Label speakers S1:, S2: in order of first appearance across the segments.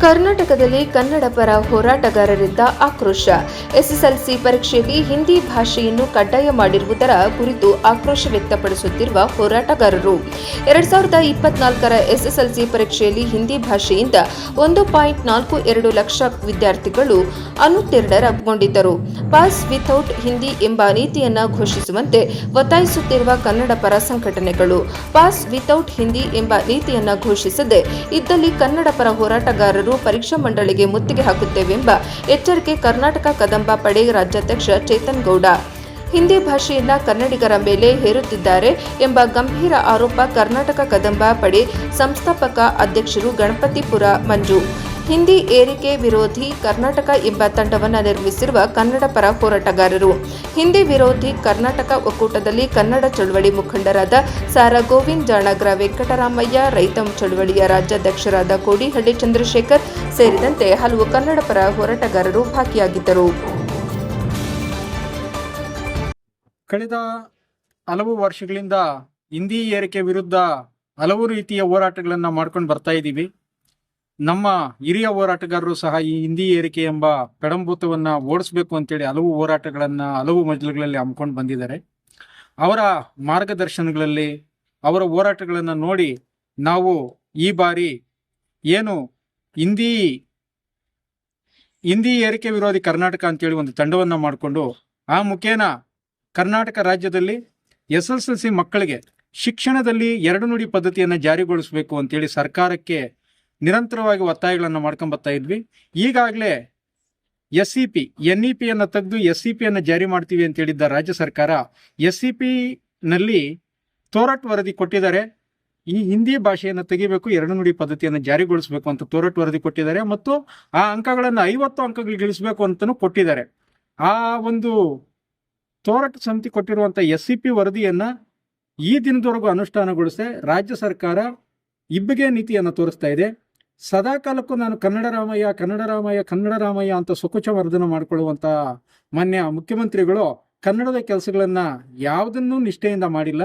S1: ಕರ್ನಾಟಕದಲ್ಲಿ ಕನ್ನಡ ಪರ ಹೋರಾಟಗಾರರಿಂದ ಆಕ್ರೋಶ. ಎಸ್ಎಸ್ಎಲ್ಸಿ ಪರೀಕ್ಷೆಯಲ್ಲಿ ಹಿಂದಿ ಭಾಷೆಯನ್ನು ಕಡ್ಡಾಯ ಮಾಡಿರುವುದರ ಕುರಿತು ಆಕ್ರೋಶ ವ್ಯಕ್ತಪಡಿಸುತ್ತಿರುವ ಹೋರಾಟಗಾರರು 2024ರ ಎಸ್ಎಸ್ಎಲ್ಸಿ ಪರೀಕ್ಷೆಯಲ್ಲಿ ಹಿಂದಿ ಭಾಷೆಯಿಂದ 1.42 ಲಕ್ಷ ವಿದ್ಯಾರ್ಥಿಗಳು ಅನುತ್ತೀರ್ಣರಾಗಿದ್ದರು. ಪಾಸ್ ವಿಥೌಟ್ ಹಿಂದಿ ಎಂಬ ನೀತಿಯನ್ನು ಘೋಷಿಸುವಂತೆ ಒತ್ತಾಯಿಸುತ್ತಿರುವ ಕನ್ನಡ ಪರ ಸಂಘಟನೆಗಳು ಪಾಸ್ ವಿಥೌಟ್ ಹಿಂದಿ ಎಂಬ ನೀತಿಯನ್ನು ಘೋಷಿಸದೆ ಇದ್ದಲ್ಲಿ ಕನ್ನಡ ಪರ ಹೋರಾಟಗಾರರು ಪರೀಕ್ಷಾ ಮಂಡಳಿಗೆ ಮುತ್ತಿಗೆ ಹಾಕುತ್ತೇವೆಂಬ ಎಚ್ಚರಿಕೆ ಕರ್ನಾಟಕ ಕದಂಬ ಪಡೆ ರಾಜ್ಯಾಧ್ಯಕ್ಷ ಚೇತನ್ ಗೌಡ. ಹಿಂದಿ ಭಾಷೆಯನ್ನ ಕನ್ನಡಿಗರ ಮೇಲೆ ಹೇರುತ್ತಿದ್ದಾರೆ ಎಂಬ ಗಂಭೀರ ಆರೋಪ ಕರ್ನಾಟಕ ಕದಂಬ ಪಡೆ ಸಂಸ್ಥಾಪಕ ಅಧ್ಯಕ್ಷರು ಗಣಪತಿಪುರ ಮಂಜು. ಹಿಂದಿ ಏರಿಕೆ ವಿರೋಧಿ ಕರ್ನಾಟಕ ಎಂಬ ತಂಡವನ್ನು ನಿರ್ಮಿಸಿರುವ ಕನ್ನಡ ಪರ ಹೋರಾಟಗಾರರು ಹಿಂದಿ ವಿರೋಧಿ ಕರ್ನಾಟಕ ಒಕ್ಕೂಟದಲ್ಲಿ ಕನ್ನಡ ಚಳವಳಿ ಮುಖಂಡರಾದ ಸಾರಾ ಗೋವಿಂದ್, ಜಾಣಗ್ರ ವೆಂಕಟರಾಮಯ್ಯ, ರೈತ ಚಳವಳಿಯ ರಾಜ್ಯಾಧ್ಯಕ್ಷರಾದ ಕೋಡಿಹಳ್ಳಿ ಚಂದ್ರಶೇಖರ್ ಸೇರಿದಂತೆ ಹಲವು ಕನ್ನಡ ಪರ ಹೋರಾಟಗಾರರು ಭಾಗಿಯಾಗಿದ್ದರು.
S2: ಕಳೆದ ಹಲವು ವರ್ಷಗಳಿಂದ ಹಿಂದಿ ಏರಿಕೆ ವಿರುದ್ಧ ಹಲವು ರೀತಿಯ ಹೋರಾಟಗಳನ್ನು ಮಾಡ್ಕೊಂಡು ಬರ್ತಾ ಇದ್ದೀವಿ. ನಮ್ಮ ಹಿರಿಯ ಹೋರಾಟಗಾರರು ಸಹ ಈ ಹಿಂದಿ ಏರಿಕೆ ಎಂಬ ಕಡಂಭೂತವನ್ನು ಓಡಿಸಬೇಕು ಅಂತೇಳಿ ಹಲವು ಹೋರಾಟಗಳನ್ನು ಹಲವು ಮಜಲುಗಳಲ್ಲಿ ಹಮ್ಮಿಕೊಂಡು ಬಂದಿದ್ದಾರೆ. ಅವರ ಮಾರ್ಗದರ್ಶನಗಳಲ್ಲಿ ಅವರ ಹೋರಾಟಗಳನ್ನು ನೋಡಿ ನಾವು ಈ ಬಾರಿ ಏನು ಹಿಂದಿ ಏರಿಕೆ ವಿರೋಧಿ ಕರ್ನಾಟಕ ಅಂತೇಳಿ ಒಂದು ತಂಡವನ್ನು ಮಾಡಿಕೊಂಡು ಆ ಮುಖೇನ ಕರ್ನಾಟಕ ರಾಜ್ಯದಲ್ಲಿ SSLC ಮಕ್ಕಳಿಗೆ ಶಿಕ್ಷಣದಲ್ಲಿ ಎರಡು ನುಡಿ ಪದ್ಧತಿಯನ್ನು ಜಾರಿಗೊಳಿಸಬೇಕು ಅಂತೇಳಿ ಸರ್ಕಾರಕ್ಕೆ ನಿರಂತರವಾಗಿ ಒತ್ತಾಯಗಳನ್ನು ಮಾಡ್ಕೊಂಡು ಬರ್ತಾ ಇದ್ವಿ. ಈಗಾಗಲೇ SEP NEP ಅನ್ನು ತೆಗೆದು SEP ಅನ್ನು ಜಾರಿ ಮಾಡ್ತೀವಿ ಅಂತ ಹೇಳಿದ್ದ ರಾಜ್ಯ ಸರ್ಕಾರ SEP ನಲ್ಲಿ ತೋರಟ್ ವರದಿ ಕೊಟ್ಟಿದ್ದಾರೆ. ಈ ಹಿಂದಿ ಭಾಷೆಯನ್ನು ತೆಗಿಬೇಕು, ಎರಡು ನುಡಿ ಪದ್ಧತಿಯನ್ನು ಜಾರಿಗೊಳಿಸಬೇಕು ಅಂತ ತೋರಟ್ ವರದಿ ಕೊಟ್ಟಿದ್ದಾರೆ ಮತ್ತು ಆ ಅಂಕಗಳನ್ನು 50 ಅಂಕಗಳಿಗೆ ಇಳಿಸಬೇಕು ಅಂತಲೂ ಕೊಟ್ಟಿದ್ದಾರೆ. ಆ ಒಂದು ತೋರಟ್ ಸಮಿತಿ ಕೊಟ್ಟಿರುವಂಥ SEP ವರದಿಯನ್ನ ಈ ದಿನದವರೆಗೂ ಅನುಷ್ಠಾನಗೊಳಿಸದೆ ರಾಜ್ಯ ಸರ್ಕಾರ ಇಬ್ಬಗೆ ನೀತಿಯನ್ನು ತೋರಿಸ್ತಾ ಇದೆ. ಸದಾಕಾಲಕ್ಕೂ ನಾನು ಕನ್ನಡ ರಾಮಯ್ಯ ಅಂತ ಸುಕುಚವರ್ಧನ ಮಾಡಿಕೊಳ್ಳುವಂಥ ಮಾನ್ಯ ಮುಖ್ಯಮಂತ್ರಿಗಳು ಕನ್ನಡದ ಕೆಲಸಗಳನ್ನ ಯಾವುದನ್ನೂ ನಿಷ್ಠೆಯಿಂದ ಮಾಡಿಲ್ಲ.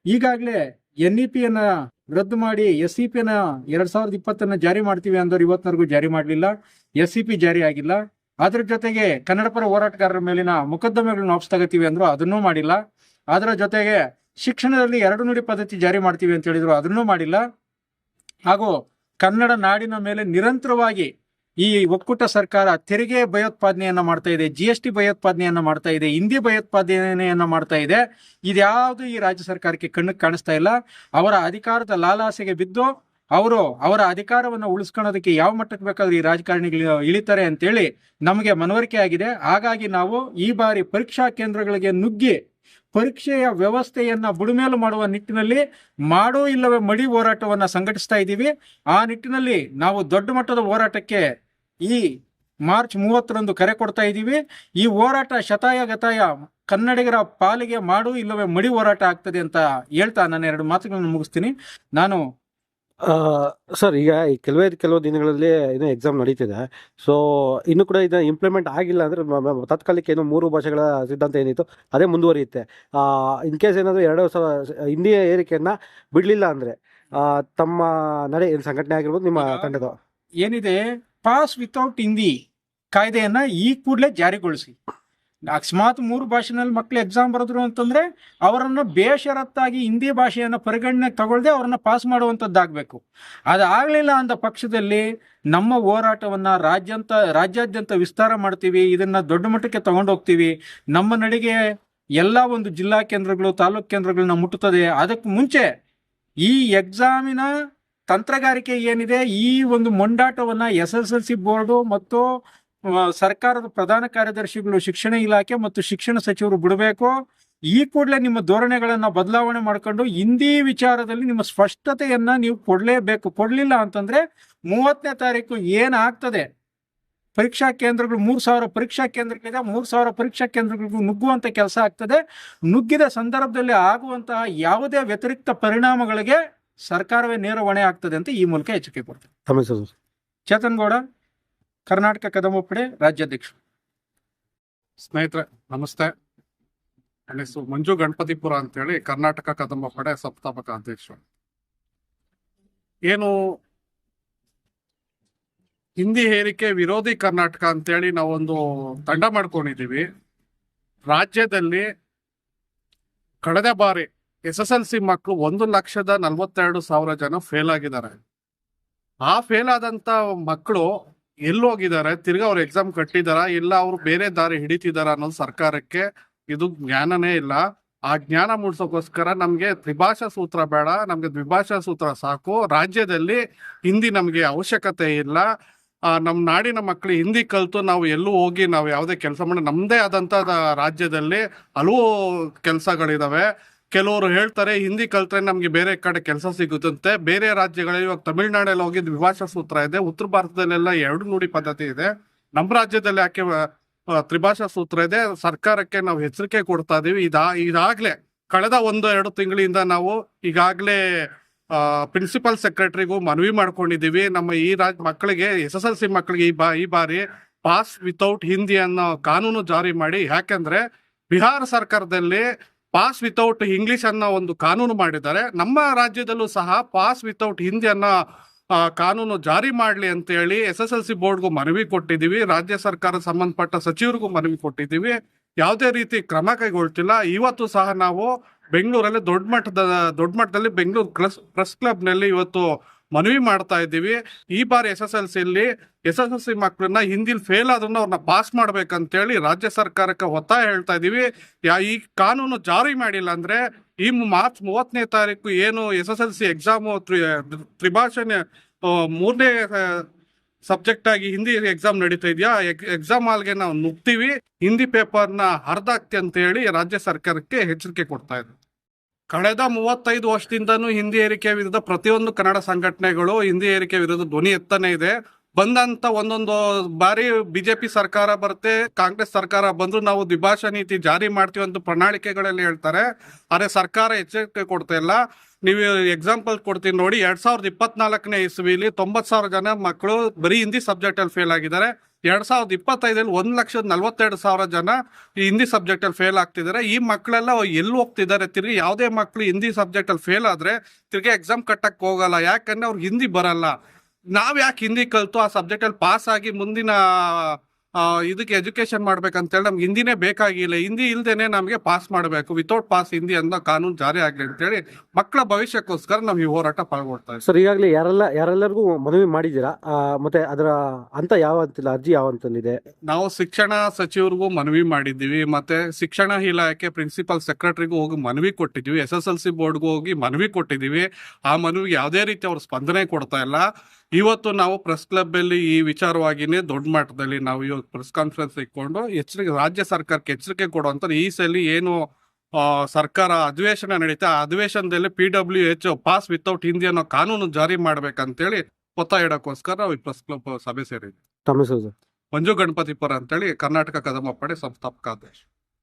S2: ಈಗಾಗಲೇ NEPಯನ್ನು ರದ್ದು ಮಾಡಿ SEPನ 2020 ಜಾರಿ ಮಾಡ್ತೀವಿ ಅಂದವರು ಇವತ್ತಿನವರೆಗೂ ಜಾರಿ ಮಾಡಲಿಲ್ಲ. SEP ಜಾರಿ ಆಗಿಲ್ಲ. ಅದ್ರ ಜೊತೆಗೆ ಕನ್ನಡ ಪರ ಹೋರಾಟಗಾರರ ಮೇಲಿನ ಮೊಕದ್ದಮೆಗಳನ್ನ ವಾಪಸ್ ತಗೋತೀವಿ ಅಂದ್ರು, ಅದನ್ನೂ ಮಾಡಿಲ್ಲ. ಅದರ ಜೊತೆಗೆ ಶಿಕ್ಷಣದಲ್ಲಿ ಎರಡು ನುಡಿ ಪದ್ಧತಿ ಜಾರಿ ಮಾಡ್ತೀವಿ ಅಂತ ಹೇಳಿದ್ರು, ಅದನ್ನೂ ಮಾಡಿಲ್ಲ. ಹಾಗೂ ಕನ್ನಡ ನಾಡಿನ ಮೇಲೆ ನಿರಂತರವಾಗಿ ಈ ಒಕ್ಕೂಟ ಸರ್ಕಾರ ತೆರಿಗೆ ಭಯೋತ್ಪಾದನೆಯನ್ನ ಮಾಡ್ತಾ ಇದೆ, GST ಭಯೋತ್ಪಾದನೆಯನ್ನ ಮಾಡ್ತಾ ಇದೆ, ಹಿಂದಿ ಭಯೋತ್ಪಾದನೆಯನ್ನ ಮಾಡ್ತಾ ಇದೆ. ಇದ್ಯಾವುದು ಈ ರಾಜ್ಯ ಸರ್ಕಾರಕ್ಕೆ ಕಣ್ಣಿಗೆ ಕಾಣಿಸ್ತಾ ಇಲ್ಲ. ಅವರ ಅಧಿಕಾರದ ಲಾಲಾಸೆಗೆ ಬಿದ್ದು ಅವರ ಅಧಿಕಾರವನ್ನು ಉಳಿಸ್ಕೊಳ್ಳೋದಕ್ಕೆ ಯಾವ ಮಟ್ಟಕ್ಕೆ ಬೇಕಾದ್ರೂ ಈ ರಾಜಕಾರಣಿಗಳು ಇಳಿತಾರೆ ಅಂತೇಳಿ ನಮಗೆ ಮನವರಿಕೆ ಆಗಿದೆ. ಹಾಗಾಗಿ ನಾವು ಈ ಬಾರಿ ಪರೀಕ್ಷಾ ಕೇಂದ್ರಗಳಿಗೆ ನುಗ್ಗಿ ಪರೀಕ್ಷೆಯ ವ್ಯವಸ್ಥೆಯನ್ನ ಬುಡಮೇಲು ಮಾಡುವ ನಿಟ್ಟಿನಲ್ಲಿ ಮಾಡೋ ಇಲ್ಲವೇ ಮಡಿ ಹೋರಾಟವನ್ನ ಸಂಘಟಿಸ್ತಾ ಇದ್ದೀವಿ. ಆ ನಿಟ್ಟಿನಲ್ಲಿ ನಾವು ದೊಡ್ಡ ಮಟ್ಟದ ಹೋರಾಟಕ್ಕೆ ಈ ಮಾರ್ಚ್ 30ರಂದು ಕರೆ ಕೊಡ್ತಾ ಇದ್ದೀವಿ. ಈ ಹೋರಾಟ ಶತಾಯಗತಾಯ ಕನ್ನಡಿಗರ ಪಾಲಿಗೆ ಮಾಡು ಇಲ್ಲವೇ ಮಡಿ ಹೋರಾಟ ಆಗ್ತದೆ ಅಂತ ಹೇಳ್ತಾ ನಾನು ಎರಡು ಮಾತುಗಳನ್ನು ಮುಗಿಸ್ತೀನಿ. ನಾನು
S3: ಸರ್, ಈಗ ಕೆಲವು ದಿನಗಳಲ್ಲಿ ಏನೋ ಎಕ್ಸಾಮ್ ನಡೀತಿದೆ. ಸೊ ಇನ್ನು ಕೂಡ ಇದನ್ನ ಇಂಪ್ಲಿಮೆಂಟ್ ಆಗಿಲ್ಲ ಅಂದ್ರೆ ತಾತ್ಕಾಲಿಕ ಏನೋ 3 ಭಾಷೆಗಳ ಸಿದ್ಧಾಂತ ಏನಿತ್ತು ಅದೇ ಮುಂದುವರಿಯುತ್ತೆ. ಇನ್ ಕೇಸ್ ಏನಾದರೂ 2 ಹಿಂದಿ ಏರಿಕೆಯನ್ನ ಬಿಡ್ಲಿಲ್ಲ ಅಂದ್ರೆ ತಮ್ಮ ನಡೆ ಸಂಘಟನೆ ಆಗಿರ್ಬೋದು, ನಿಮ್ಮ ತಂಡದ
S2: ಏನಿದೆ ಪಾಸ್ ವಿತೌಟ್ ಹಿಂದಿ ಕಾಯ್ದೆಯನ್ನ ಈ ಕೂಡಲೇ ಜಾರಿಗೊಳಿಸಿ. ಅಕಸ್ಮಾತ್ 3 ಭಾಷೆನಲ್ಲಿ ಮಕ್ಕಳು ಎಕ್ಸಾಮ್ ಬರೆದ್ರು ಅಂತಂದ್ರೆ ಅವರನ್ನು ಬೇಷರತ್ತಾಗಿ ಹಿಂದಿ ಭಾಷೆಯನ್ನು ಪರಿಗಣನೆಗೆ ತಗೊಳ್ದೆ ಅವರನ್ನ ಪಾಸ್ ಮಾಡುವಂಥದ್ದಾಗಬೇಕು. ಅದಾಗಲಿಲ್ಲ ಅಂದ ಪಕ್ಷದಲ್ಲಿ ನಮ್ಮ ಹೋರಾಟವನ್ನ ರಾಜ್ಯಾದ್ಯಂತ ವಿಸ್ತಾರ ಮಾಡ್ತೀವಿ. ಇದನ್ನ ದೊಡ್ಡ ಮಟ್ಟಕ್ಕೆ ತಗೊಂಡೋಗ್ತೀವಿ. ನಮ್ಮ ನಡಿಗೆ ಎಲ್ಲ ಒಂದು ಜಿಲ್ಲಾ ಕೇಂದ್ರಗಳು, ತಾಲೂಕು ಕೇಂದ್ರಗಳನ್ನ ಮುಟ್ಟುತ್ತದೆ. ಅದಕ್ಕೆ ಮುಂಚೆ ಈ ಎಕ್ಸಾಮಿನ ತಂತ್ರಗಾರಿಕೆ ಏನಿದೆ, ಈ ಒಂದು ಮೊಂಡಾಟವನ್ನ SSLC ಬೋರ್ಡು ಮತ್ತು ಸರ್ಕಾರದ ಪ್ರಧಾನ ಕಾರ್ಯದರ್ಶಿಗಳು, ಶಿಕ್ಷಣ ಇಲಾಖೆ ಮತ್ತು ಶಿಕ್ಷಣ ಸಚಿವರು ಬಿಡಬೇಕು. ಈ ಕೂಡಲೇ ನಿಮ್ಮ ಧೋರಣೆಗಳನ್ನ ಬದಲಾವಣೆ ಮಾಡ್ಕೊಂಡು ಹಿಂದಿ ವಿಚಾರದಲ್ಲಿ ನಿಮ್ಮ ಸ್ಪಷ್ಟತೆಯನ್ನ ನೀವು ಕೊಡಲೇಬೇಕು. ಕೊಡಲಿಲ್ಲ ಅಂತಂದ್ರೆ 30ನೇ ತಾರೀಕು ಏನಾಗ್ತದೆ, ಪರೀಕ್ಷಾ ಕೇಂದ್ರಗಳು 3,000 ಪರೀಕ್ಷಾ ಕೇಂದ್ರಗಳಿದೆ, 3,000 ಪರೀಕ್ಷಾ ಕೇಂದ್ರಗಳಿಗೂ ನುಗ್ಗುವಂತ ಕೆಲಸ ಆಗ್ತದೆ. ನುಗ್ಗಿದ ಸಂದರ್ಭದಲ್ಲಿ ಆಗುವಂತಹ ಯಾವುದೇ ವ್ಯತಿರಿಕ್ತ ಪರಿಣಾಮಗಳಿಗೆ ಸರ್ಕಾರವೇ ನೇರ ಹೊಣೆ ಆಗ್ತದೆ ಅಂತ ಈ ಮೂಲಕ ಎಚ್ಚರಿಕೆ ಕೊಡ್ತೇವೆ. ಚೇತನ್ ಗೌಡ, ಕರ್ನಾಟಕ ಕದಂಬ ಪಡೆ ರಾಜ್ಯಾಧ್ಯಕ್ಷರು.
S4: ಸ್ನೇಹಿತರೆ ನಮಸ್ತೆ. ನನ್ನ ಹೆಸರು ಮಂಜು ಗಣಪತಿಪುರ ಅಂತೇಳಿ ಕರ್ನಾಟಕ ಕದಂಬ ಪಡೆ ಸಂಸ್ಥಾಪಕ ಅಧ್ಯಕ್ಷರು. ಏನು ಹಿಂದಿ ಹೇರಿಕೆ ವಿರೋಧಿ ಕರ್ನಾಟಕ ಅಂತೇಳಿ ನಾವೊಂದು ತಂಡ ಮಾಡ್ಕೊಂಡಿದ್ದೀವಿ. ರಾಜ್ಯದಲ್ಲಿ ಕಳೆದ ಬಾರಿ SSLC ಮಕ್ಕಳು 1,42,000 ಜನ ಫೇಲ್ ಆಗಿದ್ದಾರೆ. ಆ ಫೇಲ್ ಆದಂತ ಮಕ್ಕಳು ಎಲ್ಲೋಗಿದ್ದಾರೆ, ತಿರ್ಗಾ ಅವ್ರು ಎಕ್ಸಾಮ್ ಕಟ್ಟಿದಾರ ಇಲ್ಲ ಅವ್ರು ಬೇರೆ ದಾರಿ ಹಿಡಿತಿದಾರ ಅನ್ನೋದು ಸರ್ಕಾರಕ್ಕೆ ಇದು ಜ್ಞಾನನೇ ಇಲ್ಲ. ಆ ಜ್ಞಾನ ಮೂಡಿಸೋಕೋಸ್ಕರ ನಮ್ಗೆ ತ್ರಿಭಾಷಾ ಸೂತ್ರ ಬೇಡ, ನಮ್ಗೆ ದ್ವಿಭಾಷಾ ಸೂತ್ರ ಸಾಕು. ರಾಜ್ಯದಲ್ಲಿ ಹಿಂದಿ ನಮ್ಗೆ ಅವಶ್ಯಕತೆ ಇಲ್ಲ. ನಮ್ಮ ನಾಡಿನ ಮಕ್ಕಳು ಹಿಂದಿ ಕಲಿತು ನಾವು ಎಲ್ಲೂ ಹೋಗಿ ನಾವು ಯಾವುದೇ ಕೆಲಸ ಮಾಡಿ ನಮ್ಮದೇ ಆದಂಥ ರಾಜ್ಯದಲ್ಲಿ ಹಲವು ಕೆಲಸಗಳಿದಾವೆ. ಕೆಲವರು ಹೇಳ್ತಾರೆ ಹಿಂದಿ ಕಲ್ತ್ರೆ ನಮ್ಗೆ ಬೇರೆ ಕಡೆ ಕೆಲಸ ಸಿಗುತ್ತಂತೆ. ಬೇರೆ ರಾಜ್ಯಗಳಲ್ಲಿ ಇವಾಗ ತಮಿಳ್ನಾಡಲ್ಲಿ ಹೋಗಿ ದ್ವಿಭಾಷಾ ಸೂತ್ರ ಇದೆ, ಉತ್ತರ ಭಾರತದಲ್ಲೆಲ್ಲ 2 ನುಡಿ ಪದ್ಧತಿ ಇದೆ. ನಮ್ಮ ರಾಜ್ಯದಲ್ಲಿ ಯಾಕೆ ತ್ರಿಭಾಷಾ ಸೂತ್ರ ಇದೆ? ಸರ್ಕಾರಕ್ಕೆ ನಾವು ಎಚ್ಚರಿಕೆ ಕೊಡ್ತಾ ಇದೀವಿ. ಇದಾಗ್ಲೇ ಕಳೆದ 1-2 ತಿಂಗಳಿಂದ ನಾವು ಈಗಾಗಲೇ ಪ್ರಿನ್ಸಿಪಲ್ ಸೆಕ್ರೆಟರಿಗೂ ಮನವಿ ಮಾಡ್ಕೊಂಡಿದೀವಿ. ನಮ್ಮ ಈ ಮಕ್ಕಳಿಗೆ SSLC ಮಕ್ಕಳಿಗೆ ಈ ಬಾರಿ ಪಾಸ್ ವಿತೌಟ್ ಹಿಂದಿ ಅನ್ನೋ ಕಾನೂನು ಜಾರಿ ಮಾಡಿ. ಯಾಕೆಂದ್ರೆ ಬಿಹಾರ ಸರ್ಕಾರದಲ್ಲಿ ಪಾಸ್ ವಿತೌಟ್ ಇಂಗ್ಲಿಷ್ ಅನ್ನೋ ಒಂದು ಕಾನೂನು ಮಾಡಿದ್ದಾರೆ. ನಮ್ಮ ರಾಜ್ಯದಲ್ಲೂ ಸಹ ಪಾಸ್ ವಿತೌಟ್ ಹಿಂದಿ ಅನ್ನೋ ಕಾನೂನು ಜಾರಿ ಮಾಡಲಿ ಅಂತ ಹೇಳಿ SSLC ಬೋರ್ಡ್ಗೂ ಮನವಿ ಕೊಟ್ಟಿದ್ದೀವಿ. ರಾಜ್ಯ ಸರ್ಕಾರ ಸಂಬಂಧಪಟ್ಟ ಸಚಿವರಿಗೂ ಮನವಿ ಕೊಟ್ಟಿದ್ದೀವಿ. ಯಾವುದೇ ರೀತಿ ಕ್ರಮ ಕೈಗೊಳ್ತಿಲ್ಲ. ಇವತ್ತು ಸಹ ನಾವು ಬೆಂಗಳೂರಲ್ಲಿ ದೊಡ್ಡ ಮಟ್ಟದಲ್ಲಿ ಬೆಂಗಳೂರು ಪ್ರೆಸ್ ಕ್ಲಬ್ನಲ್ಲಿ ಇವತ್ತು ಮನವಿ ಮಾಡ್ತಾ ಇದ್ದೀವಿ. ಈ ಬಾರಿ SSLC ಮಕ್ಕಳನ್ನ ಹಿಂದಿಲಿ ಫೇಲ್ ಆದ್ರೂ ಅವ್ರನ್ನ ಪಾಸ್ ಮಾಡ್ಬೇಕಂತೇಳಿ ರಾಜ್ಯ ಸರ್ಕಾರಕ್ಕೆ ಒತ್ತಾಯ ಹೇಳ್ತಾ ಇದ್ದೀವಿ. ಈ ಕಾನೂನು ಜಾರಿ ಮಾಡಿಲ್ಲ ಅಂದ್ರೆ ಈ ಮಾರ್ಚ್ 30ನೇ ತಾರೀಕು ಏನು SSLC ಎಕ್ಸಾಮು ತ್ರಿಭಾಷೆ 3ನೇ ಸಬ್ಜೆಕ್ಟ್ ಆಗಿ ಹಿಂದಿ ಎಕ್ಸಾಮ್ ನಡೀತಾ ಇದೆಯಾ, ಎಕ್ಸಾಮ್ ಹಾಲ್ಗೆ ನಾವು ನುಗ್ತೀವಿ, ಹಿಂದಿ ಪೇಪರ್ನ ಹರಿದಾಕ್ತಿ ಅಂತ ಹೇಳಿ ರಾಜ್ಯ ಸರ್ಕಾರಕ್ಕೆ ಎಚ್ಚರಿಕೆ ಕೊಡ್ತಾ ಇದೆ. ಕಳೆದ 35 ವರ್ಷದಿಂದನೂ ಹಿಂದಿ ಏರಿಕೆ ವಿರುದ್ಧ ಪ್ರತಿಯೊಂದು ಕನ್ನಡ ಸಂಘಟನೆಗಳು ಹಿಂದಿ ಏರಿಕೆ ವಿರುದ್ಧ ಧ್ವನಿ ಎತ್ತಾನೆ ಇದೆ. ಬಂದಂತ ಒಂದೊಂದು ಬಾರಿ ಬಿಜೆಪಿ ಸರ್ಕಾರ ಬರುತ್ತೆ, ಕಾಂಗ್ರೆಸ್ ಸರ್ಕಾರ ಬಂದ್ರು ನಾವು ದ್ವಿಭಾಷಾ ನೀತಿ ಜಾರಿ ಮಾಡ್ತೀವಿ ಅಂತ ಪ್ರಣಾಳಿಕೆಗಳಲ್ಲಿ ಹೇಳ್ತಾರೆ. ಆದ್ರೆ ಸರ್ಕಾರ ಎಚ್ಚರಿಕೆ ಕೊಡ್ತಾ ಇಲ್ಲ. ನೀವು ಎಕ್ಸಾಂಪಲ್ ಕೊಡ್ತೀನಿ ನೋಡಿ, 2024ನೇ ಇಸ್ವಿಲಿ 90,000 ಜನ ಮಕ್ಕಳು ಬರೀ ಹಿಂದಿ ಸಬ್ಜೆಕ್ಟ್ ಅಲ್ಲಿ ಫೇಲ್ ಆಗಿದ್ದಾರೆ. 2025 1,42,000 ಜನ ಈ ಹಿಂದಿ ಸಬ್ಜೆಕ್ಟ್ ಅಲ್ಲಿ ಫೇಲ್ ಆಗ್ತಿದ್ದಾರೆ. ಈ ಮಕ್ಕಳೆಲ್ಲ ಎಲ್ಲಿ ಹೋಗ್ತಿದ್ದಾರೆ? ತಿರ್ಗಿ ಯಾವುದೇ ಮಕ್ಕಳು ಹಿಂದಿ ಸಬ್ಜೆಕ್ಟ್ ಅಲ್ಲಿ ಫೇಲ್ ಆದ್ರೆ ತಿರ್ಗಿ ಎಕ್ಸಾಮ್ ಕಟ್ಟಕ್ ಹೋಗಲ್ಲ. ಯಾಕಂದ್ರೆ ಅವ್ರಿಗೆ ಹಿಂದಿ ಬರಲ್ಲ. ನಾವ್ ಯಾಕೆ ಹಿಂದಿ ಕಲ್ತು ಆ ಸಬ್ಜೆಕ್ಟ್ ಅಲ್ಲಿ ಪಾಸ್ ಆಗಿ ಮುಂದಿನ ಇದಕ್ಕೆ ಎಜುಕೇಶನ್ ಮಾಡ್ಬೇಕಂತೇಳಿ ನಮ್ಗೆ ಹಿಂದಿನೇ ಬೇಕಾಗಿಲ್ಲ. ಹಿಂದಿ ಇಲ್ದೇನೆ ನಮ್ಗೆ ಪಾಸ್ ಮಾಡಬೇಕು, ವಿತೌಟ್ ಪಾಸ್ ಹಿಂದಿ ಅನ್ನೋ ಕಾನೂನು ಜಾರಿ ಆಗ್ಲಿ ಅಂತೇಳಿ ಮಕ್ಕಳ ಭವಿಷ್ಯಕ್ಕೋಸ್ಕರ ನಾವು ಈ ಹೋರಾಟ ಪಾಲ್ಗೊಳ್ತಾ ಇದ್ದೀವಿ.
S3: ಸರ್, ಈಗಾಗಲೇ ಯಾರೆಲ್ಲರಿಗೂ ಮನವಿ ಮಾಡಿದ್ದೀರಾ? ಮತ್ತೆ ಅದರ ಅಂತ ಯಾವ ಅಂತಿಲ್ಲ, ಅರ್ಜಿ ಯಾವ ಅಂತಲ್ಲಿದೆ?
S4: ನಾವು ಶಿಕ್ಷಣ ಸಚಿವರಿಗೂ ಮನವಿ ಮಾಡಿದ್ದೀವಿ, ಮತ್ತೆ ಶಿಕ್ಷಣ ಇಲಾಖೆ ಪ್ರಿನ್ಸಿಪಲ್ ಸೆಕ್ರೆಟರಿಗೂ ಹೋಗಿ ಮನವಿ ಕೊಟ್ಟಿದ್ದೀವಿ, SSLC ಬೋರ್ಡ್ಗೂ ಹೋಗಿ ಮನವಿ ಕೊಟ್ಟಿದ್ದೀವಿ. ಆ ಮನವಿಗೆ ಯಾವುದೇ ರೀತಿ ಅವ್ರು ಸ್ಪಂದನೆ ಕೊಡ್ತಾ ಇಲ್ಲ. ಇವತ್ತು ನಾವು ಪ್ರೆಸ್ ಕ್ಲಬ್ ಅಲ್ಲಿ ಈ ವಿಚಾರವಾಗಿನೇ ದೊಡ್ಡ ಮಟ್ಟದಲ್ಲಿ ನಾವು ಇವತ್ತು ಪ್ರೆಸ್ ಕಾನ್ಫರೆನ್ಸ್ ಇಟ್ಕೊಂಡು ರಾಜ್ಯ ಸರ್ಕಾರಕ್ಕೆ ಎಚ್ಚರಿಕೆ ಕೊಡುವಂತ ಈ ಸಲ ಏನು ಸರ್ಕಾರ ಅಧಿವೇಶನ ನಡೀತಾ, ಆ ಅಧಿವೇಶನದಲ್ಲಿ PWH ಪಾಸ್ ವಿತೌಟ್ ಹಿಂದಿ ಅನ್ನೋ ಕಾನೂನು ಜಾರಿ ಮಾಡ್ಬೇಕಂತೇಳಿ ಒತ್ತಾಯ ಇಡೋಕ್ಕೋಸ್ಕರ ನಾವು ಈ ಪ್ರೆಸ್ ಕ್ಲಬ್ ಸಭೆ ಸೇರಿದ್ವಿ.
S3: ತಮ್ಮ ಹೆಸರು?
S4: ಮಂಜು ಗಣಪತಿಪುರ ಅಂತೇಳಿ ಕರ್ನಾಟಕ ಕದಂಬ ಪಡೆ ಸಂಸ್ಥಾಪಕ ಅಧ್ಯಕ್ಷ.